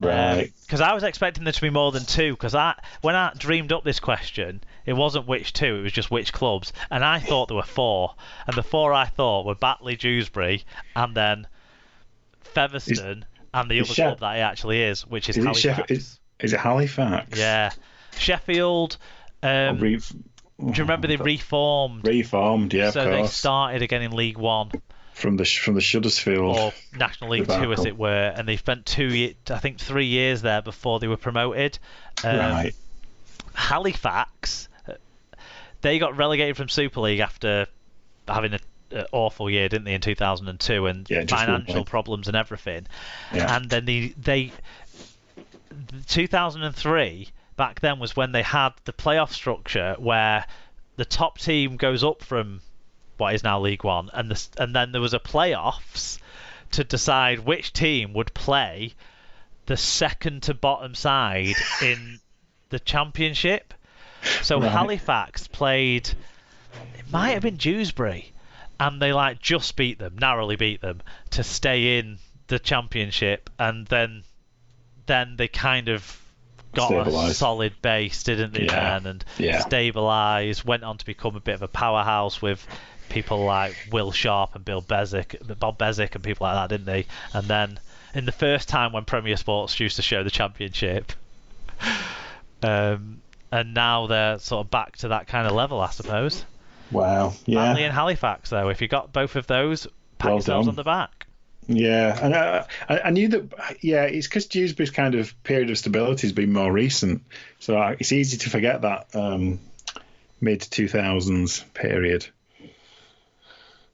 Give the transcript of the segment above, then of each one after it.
Right. Because I was expecting there to be more than two. Because when I dreamed up this question, it wasn't which two, it was just which clubs, and I thought there were four. And the four I thought were Batley, Dewsbury, and then Is Featherstone, and the is other club Sheff that it actually is, which is is it Sheff Halifax. is it Halifax? Yeah, Sheffield. Or Um, re- do you remember they reformed? Reformed? Yeah, of So they course. started again in League One From the Shuddersfield or National League Two, as debacle. it were, and they spent I think 3 years there before they were promoted. Um, Right. Halifax, they got relegated from Super League after having an awful year, didn't they, in 2002, and Yeah, just one financial point. problems and everything. Yeah. And then they 2003 back then was when they had the playoff structure where the top team goes up from what is now League One, and then there was a playoffs to decide which team would play the second to bottom side in the championship. So Right. Halifax played, it might have been Dewsbury, and they just beat them, narrowly beat them, to stay in the championship, and then they kind of got a Stabilised. solid base, didn't they? Yeah. Then and Yeah. stabilised, went on to become a bit of a powerhouse with people like Will Sharp and Bob Bezic, and people like that, didn't they? And then in the first time when Premier Sports used to show the championship, and now they're sort of back to that kind of level, I suppose. Wow. Batley Yeah. and Halifax, though, if you got both of those, pat Well yourselves done. on the back. Yeah, and I knew that. Yeah, it's because Dewsbury's kind of period of stability has been more recent, so it's easy to forget that mid 2000s period.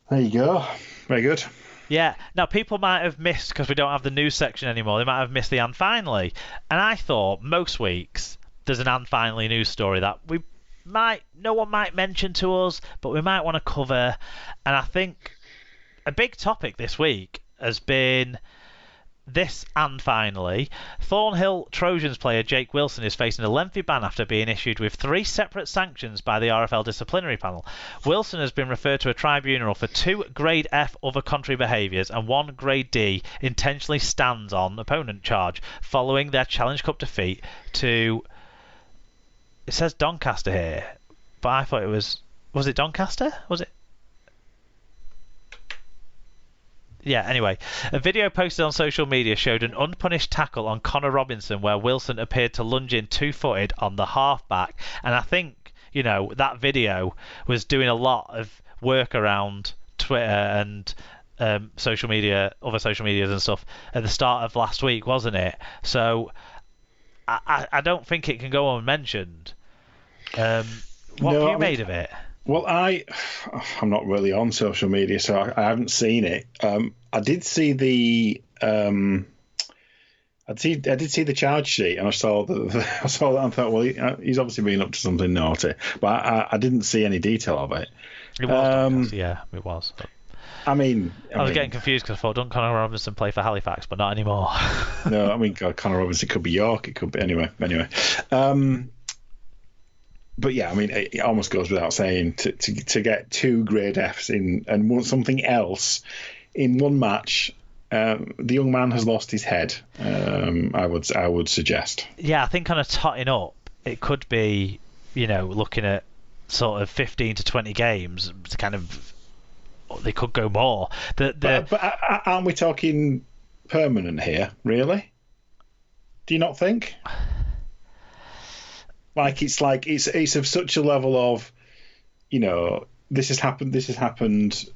There you go. Very good. Yeah. Now, people might have missed, because we don't have the news section anymore, they might have missed the and finally. And I thought most weeks there's an and finally news story that no one might mention to us, but we might want to cover. And I think a big topic this week has been this, and finally, Thornhill Trojans player Jake Wilson is facing a lengthy ban after being issued with 3 separate sanctions by the RFL disciplinary panel. Wilson has been referred to a tribunal for 2 Grade F other contrary behaviours and 1 Grade D intentionally stands on opponent charge following their Challenge Cup defeat to, it says Doncaster here, but I thought it was it Doncaster? Was it? Yeah, anyway, a video posted on social media showed an unpunished tackle on Connor Robinson where Wilson appeared to lunge in two-footed on the halfback. And I think, that video was doing a lot of work around Twitter and social media, other social medias and stuff at the start of last week, wasn't it? So I don't think it can go unmentioned. What have you made of it? Well, I'm not really on social media, so I haven't seen it. I did see I did see the charge sheet, and I saw I saw that and thought, well, he's obviously been up to something naughty, but I didn't see any detail of it. It was Doncaster, yeah, it was. But I mean, I was getting confused because I thought, don't Connor Robinson play for Halifax, but not anymore. no, I mean, God, Connor Robinson could be York, it could be anyway. But yeah, I mean, it almost goes without saying to get 2 Grade Fs in and want something else in one match. The young man has lost his head. I would suggest. Yeah, I think kind of totting up, it could be, looking at sort of 15 to 20 games to kind of, they could go more. But aren't we talking permanent here? Really? Do you not think? It's of such a level of, this has happened.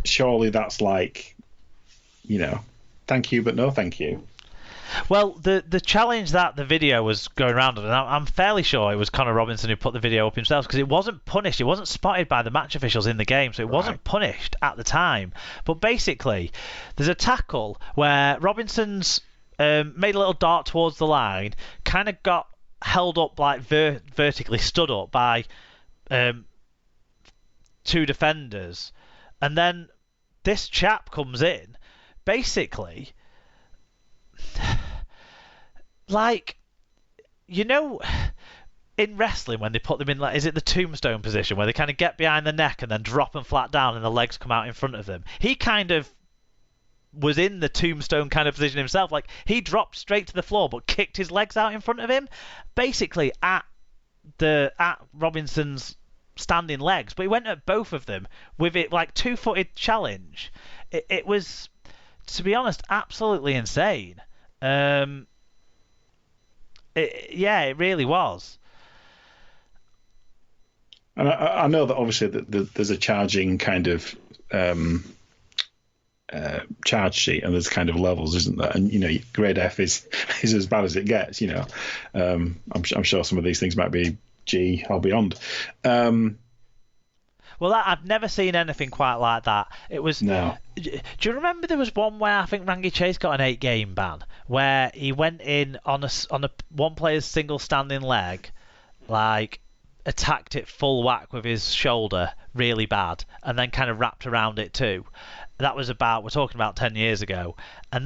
Surely that's like, thank you, but no thank you. Well, the challenge that the video was going around, and I'm fairly sure it was Connor Robinson who put the video up himself, because it wasn't punished, it wasn't spotted by the match officials in the game, so it wasn't punished at the time. But basically, there's a tackle where Robinson's made a little dart towards the line, kind of got held up vertically, stood up by 2 defenders, and then this chap comes in, basically, in wrestling when they put them in, is it the tombstone position where they kind of get behind the neck and then drop them flat down and the legs come out in front of them? He kind of was in the tombstone kind of position himself. Like, he dropped straight to the floor but kicked his legs out in front of him, basically at Robinson's standing legs, but he went at both of them with it like two-footed challenge. It was, to be honest, absolutely insane. It really was. And I know that obviously there's a charging kind of charge sheet, and there's kind of levels, isn't there? And grade F is as bad as it gets. I'm sure some of these things might be G or beyond. Well, I've never seen anything quite like that. It was. No. Do you remember there was one where I think Rangi Chase got an 8-game ban, where he went in on a one player's single standing leg, like attacked it full whack with his shoulder really bad, and then kind of wrapped around it too. That was we're talking about 10 years ago, and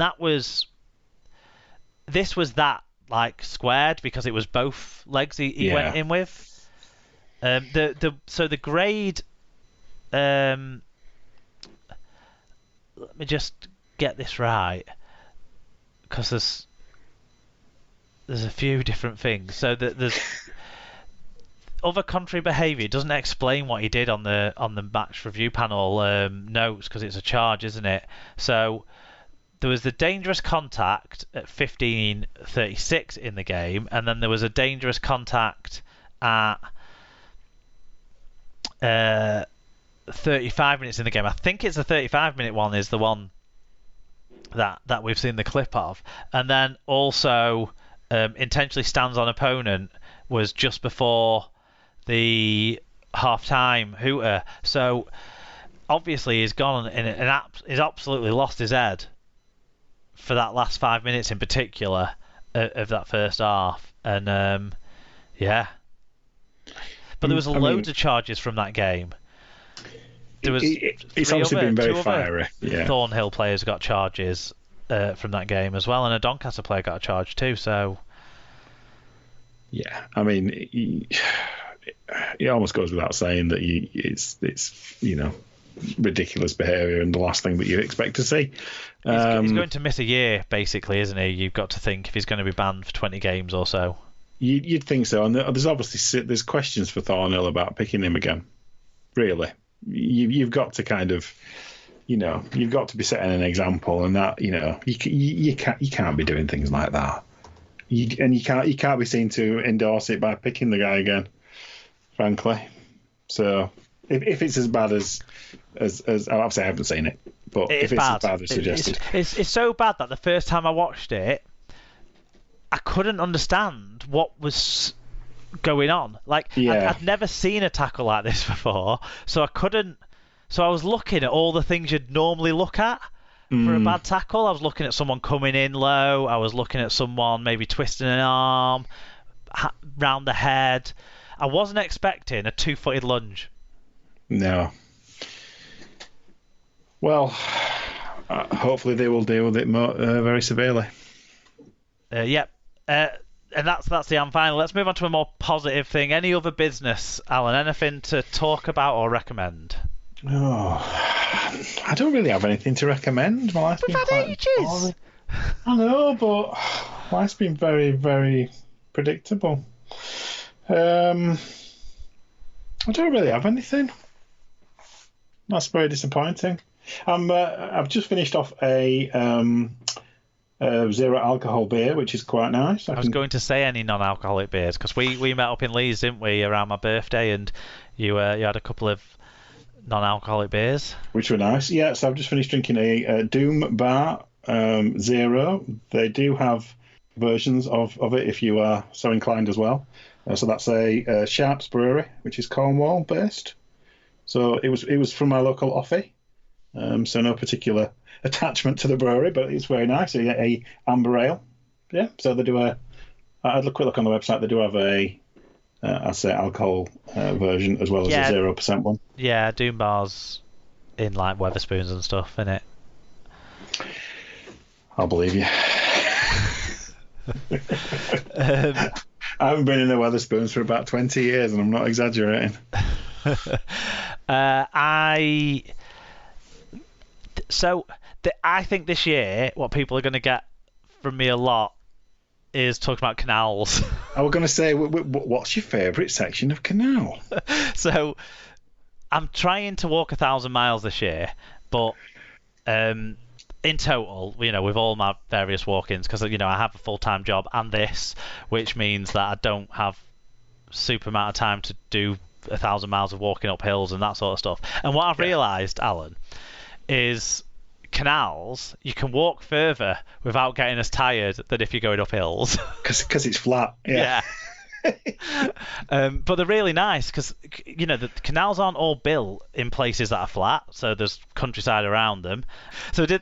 this was that like squared because it was both legs he went in with. The grade. Let me just get this right, because there's a few different things. So there's other contrary behaviour. It doesn't explain what he did on the match review panel notes, because it's a charge, isn't it? So there was the dangerous contact at 15:36 in the game, and then there was a dangerous contact at 35 minutes in the game. I think it's the 35-minute one is the one that we've seen the clip of, and then also intentionally stands on opponent was just before the half-time hooter. So obviously he's gone and he's absolutely lost his head for that last 5 minutes in particular of that first half, and yeah. But there was loads of charges from that game. There was it's obviously been very fiery. Yeah. Thornhill players got charges from that game as well, and a Doncaster player got a charge too. So yeah, I mean, it almost goes without saying that it's ridiculous behaviour and the last thing that you expect to see. He's going to miss a year, basically, isn't he? You've got to think if he's going to be banned for 20 games or so. You'd think so, and there's obviously questions for Thornhill about picking him again. Really, you've got to kind of, you've got to be setting an example, and that you can't be doing things like that. You can't be seen to endorse it by picking the guy again, frankly. So if it's as bad as obviously I haven't seen it, but if it's as bad as suggested, it's so bad that the first time I watched it, I couldn't understand what was going on. Like, I'd never seen a tackle like this before, so I couldn't. So I was looking at all the things you'd normally look at for a bad tackle. I was looking at someone coming in low. I was looking at someone maybe twisting an arm round the head. I wasn't expecting a two-footed lunge. No. Well, hopefully they will deal with it more very severely. Yep. And that's the final. Let's move on to a more positive thing. Any other business, Alan? Anything to talk about or recommend? Oh, I don't really have anything to recommend. My life's We've been had ages. Boring. I know, but life's been very, very predictable. I don't really have anything. That's very disappointing. I've just finished off a zero alcohol beer, which is quite nice. I was going to say any non-alcoholic beers, because we met up in Leeds, didn't we, around my birthday, and you had a couple of non-alcoholic beers, which were nice. Yeah, so I've just finished drinking a Doom Bar Zero. They do have versions of it if you are so inclined as well. So that's a Sharps Brewery, which is Cornwall based. So it was from my local offie. So no particular attachment to the brewery, but it's very nice. A amber ale. Yeah. So they do I had a quick look on the website. They do have I'd say alcohol version as well as a 0% one. Yeah, Doom Bars in like Wetherspoons and stuff, innit? I'll believe you. I haven't been in a Wetherspoons for about 20 years, and I'm not exaggerating. I think this year what people are going to get from me a lot is talking about canals. I was going to say, what's your favourite section of canal? So I'm trying to walk 1,000 miles this year, but in total, with all my various walk-ins, because I have a full-time job and this, which means that I don't have super amount of time to do 1,000 miles of walking up hills and that sort of stuff. And what I've realised, Alan, is canals, you can walk further without getting as tired than if you're going up hills. Because it's flat. Yeah. But they're really nice because, the canals aren't all built in places that are flat, so there's countryside around them. So we did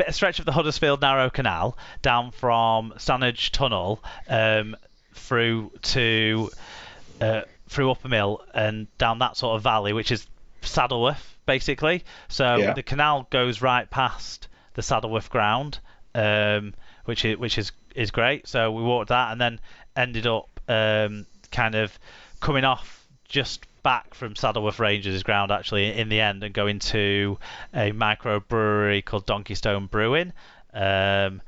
a stretch of the Huddersfield Narrow Canal down from Stanage Tunnel through to Upper Mill and down that sort of valley, which is Saddleworth, basically. So the canal goes right past the Saddleworth ground, which is great. So we walked that and then ended up kind of coming off just back from Saddleworth Ranges ground actually in the end and going to a microbrewery called Donkey Stone Brewing. So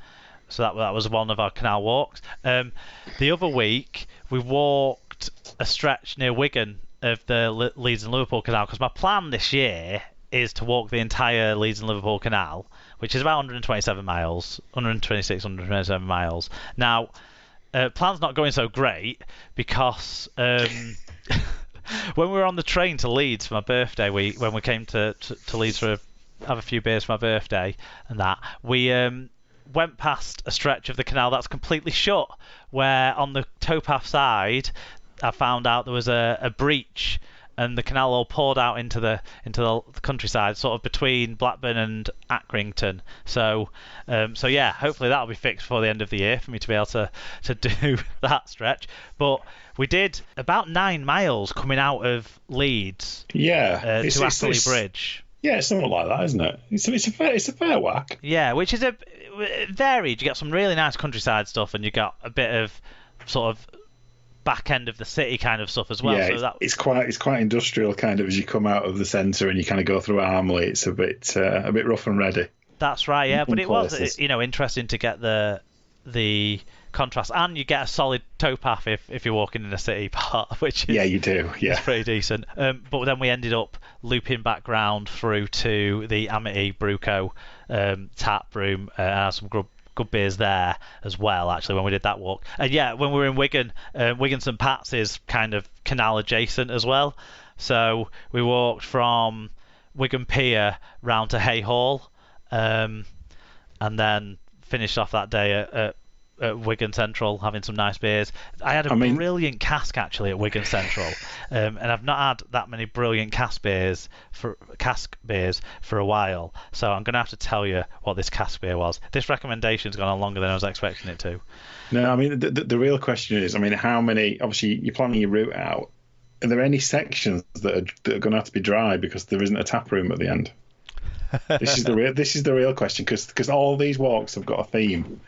that was one of our canal walks. The other week we walked a stretch near Wigan of the Leeds and Liverpool Canal, because my plan this year is to walk the entire Leeds and Liverpool Canal, which is about 127 miles, 126, 127 miles. Now, plan's not going so great because when we were on the train to Leeds for my birthday, when we came to Leeds to have a few beers for my birthday and that, we went past a stretch of the canal that's completely shut, where on the towpath side I found out there was a breach and the canal all poured out into the countryside, sort of between Blackburn and Accrington. So yeah, hopefully that'll be fixed before the end of the year for me to be able to do that stretch. But we did about 9 miles coming out of Leeds to Astley Bridge. Yeah, it's something like that, isn't it? It's a fair whack. Yeah, which is varied. You get some really nice countryside stuff, and you got a bit of sort of back end of the city kind of stuff as well. Yeah, so it's quite industrial kind of as you come out of the centre and you kind of go through Armley. It's a bit rough and ready. That's right, yeah. But it places. was interesting to get the contrast, and you get a solid towpath if you're walking in a city part, which is, you do. Yeah, it's pretty decent. But then we ended up looping back round through to the Amity Brewco tap room and had some good beers there as well, actually, when we did that walk. And yeah, when we were in Wigan, Wigan St Pat's is kind of canal adjacent as well. So we walked from Wigan Pier round to Hay Hall, and then finished off that day at Wigan Central having some nice beers. I had a brilliant cask actually at Wigan Central, and I've not had that many brilliant cask beers for a while. So I'm going to have to tell you what this cask beer was. This recommendation's gone on longer than I was expecting it to. No, I mean the real question is, how many? Obviously, you're planning your route out. Are there any sections that are going to have to be dry because there isn't a tap room at the end? This is the real question, because all these walks have got a theme.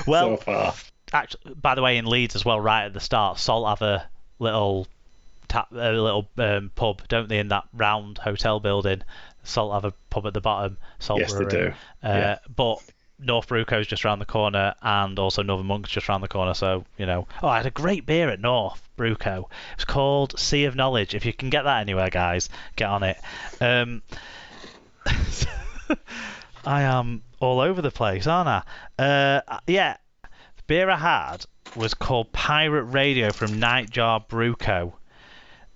Well, so far. Actually, by the way, in Leeds as well, right at the start, Salt have a little pub, don't they, in that round hotel building? Salt have a pub at the bottom. Salt yes, Brewery. They do. But North Brewco's just around the corner, and also Northern Monk's just around the corner. So I had a great beer at North Brewco. It was called Sea of Knowledge. If you can get that anywhere, guys, get on it. I am all over the place, aren't I? Yeah, the beer I had was called Pirate Radio from Nightjar Brewco,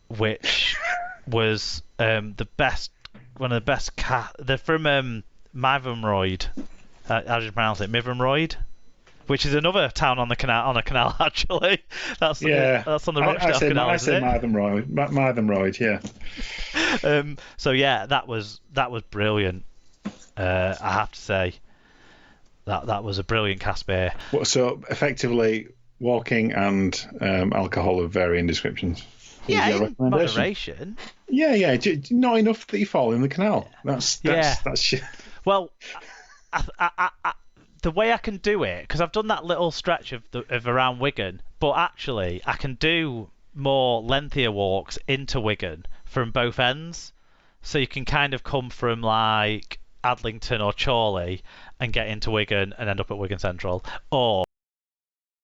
which was one of the best. They're from Mavumroyd. How do you pronounce it? Mivumroyd, which is another town on a canal actually. That's on the Rochdale Canal. I say Mavumroyd, yeah. So yeah, that was brilliant. I have to say that was a brilliant cask beer. So effectively, walking and alcohol of varying descriptions. Yeah, in moderation. Yeah. Not enough that you fall in the canal. That's shit. Well, I, the way I can do it, because I've done that little stretch of around Wigan, but actually I can do more lengthier walks into Wigan from both ends. So you can kind of come from like Adlington or Chorley and get into Wigan and end up at Wigan Central, or